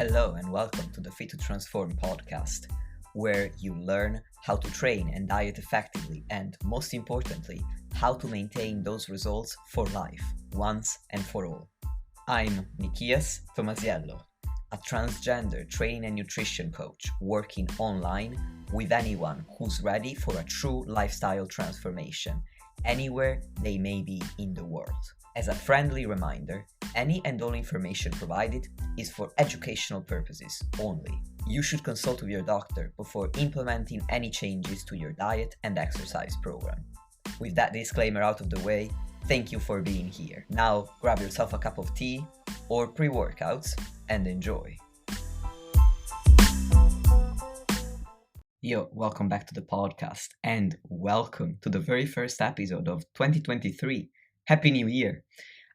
Hello and welcome to the Fit to Transform podcast, where you learn how to train and diet effectively and, most importantly, how to maintain those results for life, once and for all. I'm Nikias Tomasiello, a transgender training and nutrition coach working online with anyone who's ready for a true lifestyle transformation, anywhere they may be in the world. As a friendly reminder, any and all information provided is for educational purposes only. You should consult with your doctor before implementing any changes to your diet and exercise program. With that disclaimer out of the way, thank you for being here. Now grab yourself a cup of tea or pre-workouts and enjoy. Yo, welcome back to the podcast and welcome to the very first episode of 2023. Happy New Year!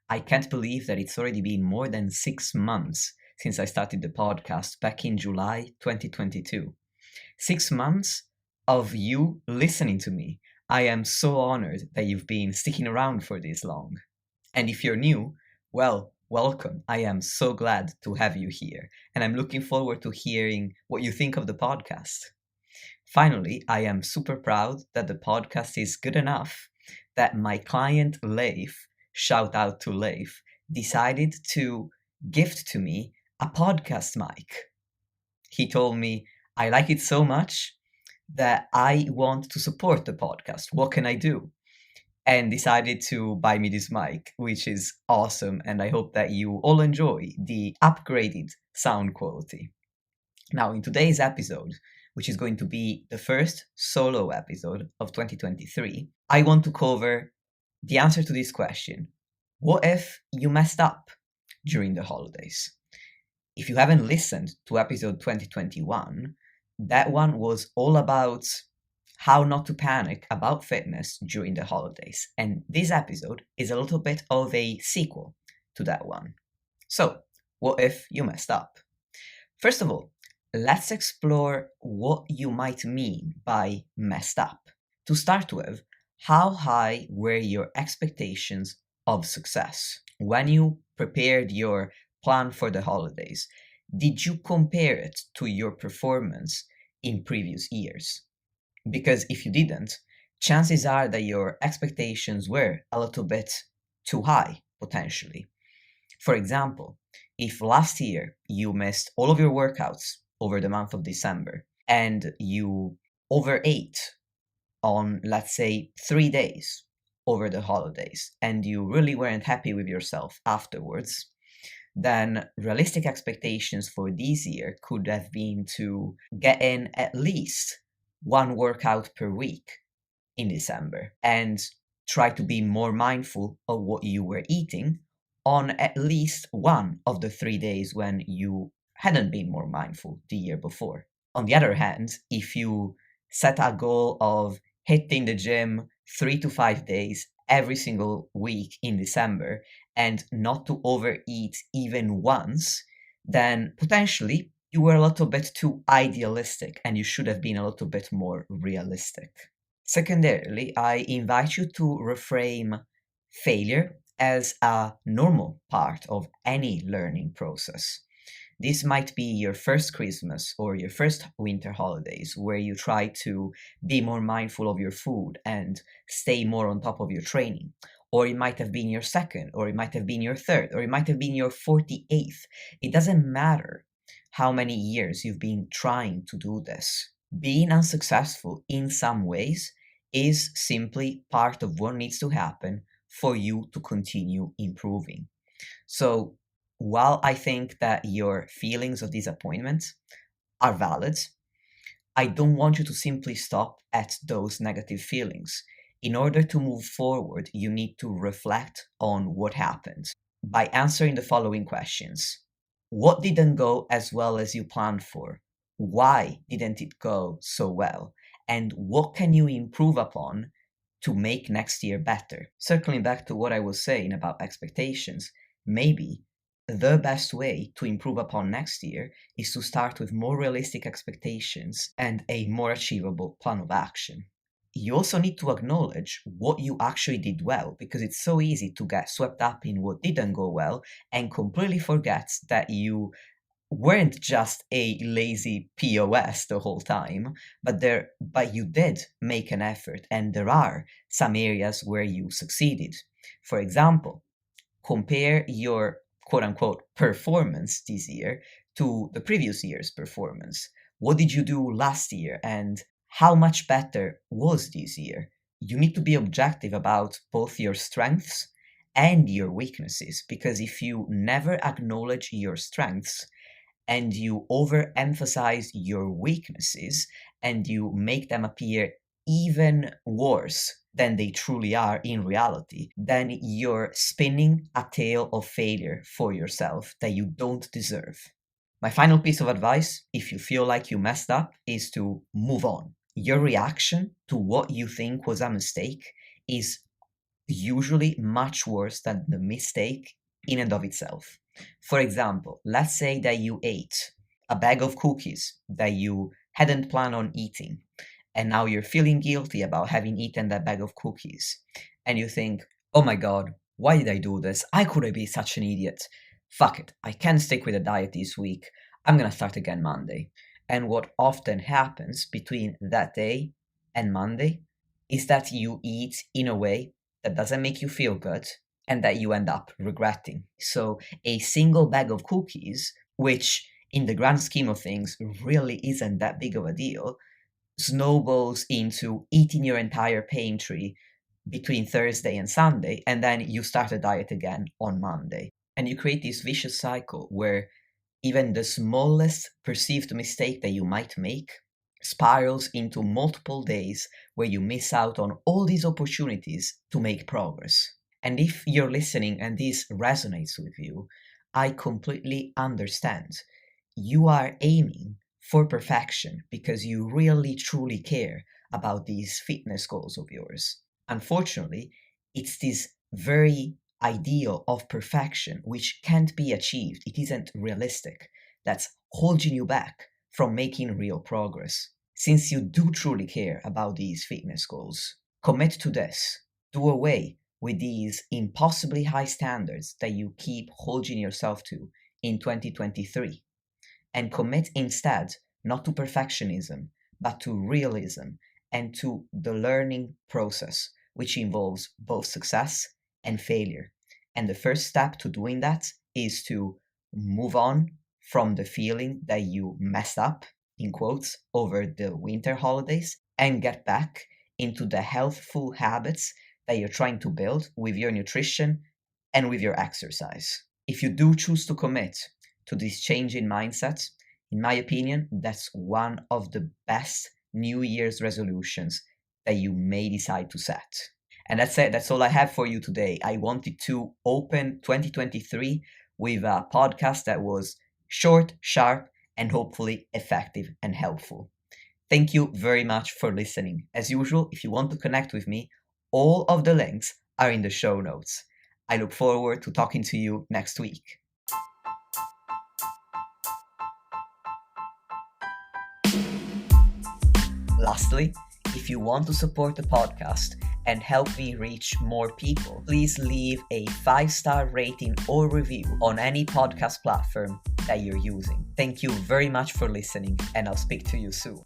I can't believe that it's already been more than 6 months since I started the podcast back in July 2022. 6 months of you listening to me. I am so honored that you've been sticking around for this long. And if you're new, well, welcome. I am so glad to have you here, and I'm looking forward to hearing what you think of the podcast. Finally, I am super proud that the podcast is good enough that my client Leif, shout out to Leif, decided to gift to me a podcast mic. He told me, I like it so much that I want to support the podcast. What can I do? And decided to buy me this mic, which is awesome. And I hope that you all enjoy the upgraded sound quality. Now, in today's episode, which is going to be the first solo episode of 2023, I want to cover the answer to this question. What if you messed up during the holidays? If you haven't listened to episode 2021, that one was all about how not to panic about fitness during the holidays. And this episode is a little bit of a sequel to that one. So, what if you messed up? First of all, let's explore what you might mean by messed up. To start with, how high were your expectations of success? When you prepared your plan for the holidays, did you compare it to your performance in previous years? Because if you didn't, chances are that your expectations were a little bit too high, potentially. For example, if last year you missed all of your workouts over the month of December and you overate on, let's say, 3 days over the holidays and you really weren't happy with yourself afterwards, then realistic expectations for this year could have been to get in at least one workout per week in December and try to be more mindful of what you were eating on at least one of the 3 days when you hadn't been more mindful the year before. On the other hand, if you set a goal of hitting the gym 3 to 5 days every single week in December and not to overeat even once, then potentially you were a little bit too idealistic and you should have been a little bit more realistic. Secondarily, I invite you to reframe failure as a normal part of any learning process. This might be your first Christmas or your first winter holidays where you try to be more mindful of your food and stay more on top of your training. Or it might have been your second, or it might have been your third, or it might have been your 48th. It doesn't matter how many years you've been trying to do this. Being unsuccessful in some ways is simply part of what needs to happen for you to continue improving. So, while I think that your feelings of disappointment are valid, I don't want you to simply stop at those negative feelings. In order to move forward, you need to reflect on what happened by answering the following questions. What didn't go as well as you planned for? Why didn't it go so well? And what can you improve upon to make next year better? Circling back to what I was saying about expectations, maybe the best way to improve upon next year is to start with more realistic expectations and a more achievable plan of action. You also need to acknowledge what you actually did well, because it's so easy to get swept up in what didn't go well and completely forget that you weren't just a lazy POS the whole time, but you did make an effort, and there are some areas where you succeeded. For example, compare your quote unquote performance this year to the previous year's performance. What did you do last year and how much better was this year? You need to be objective about both your strengths and your weaknesses, because if you never acknowledge your strengths and you overemphasize your weaknesses and you make them appear even worse than they truly are in reality, then you're spinning a tale of failure for yourself that you don't deserve. My final piece of advice, if you feel like you messed up, is to move on. Your reaction to what you think was a mistake is usually much worse than the mistake in and of itself. For example, let's say that you ate a bag of cookies that you hadn't planned on eating, and now you're feeling guilty about having eaten that bag of cookies. And you think, oh my god, why did I do this? I couldn't be such an idiot. Fuck it, I can't stick with a diet this week. I'm gonna start again Monday. And what often happens between that day and Monday is that you eat in a way that doesn't make you feel good and that you end up regretting. So a single bag of cookies, which in the grand scheme of things really isn't that big of a deal, snowballs into eating your entire pantry between Thursday and Sunday, and then you start a diet again on Monday. And you create this vicious cycle where even the smallest perceived mistake that you might make spirals into multiple days where you miss out on all these opportunities to make progress. And if you're listening and this resonates with you, I completely understand. You are aiming for perfection because you really truly care about these fitness goals of yours. Unfortunately, it's this very ideal of perfection which can't be achieved, it isn't realistic, that's holding you back from making real progress. Since you do truly care about these fitness goals, commit to this. Do away with these impossibly high standards that you keep holding yourself to in 2023, and commit instead not to perfectionism, but to realism and to the learning process, which involves both success and failure. And the first step to doing that is to move on from the feeling that you messed up, in quotes, over the winter holidays, and get back into the healthful habits that you're trying to build with your nutrition and with your exercise. If you do choose to commit to this change in mindset, in my opinion, that's one of the best New Year's resolutions that you may decide to set. And that's it. That's all I have for you today. I wanted to open 2023 with a podcast that was short, sharp, and hopefully effective and helpful. Thank you very much for listening. As usual, if you want to connect with me, all of the links are in the show notes. I look forward to talking to you next week. Lastly, if you want to support the podcast and help me reach more people, please leave a 5-star rating or review on any podcast platform that you're using. Thank you very much for listening, and I'll speak to you soon.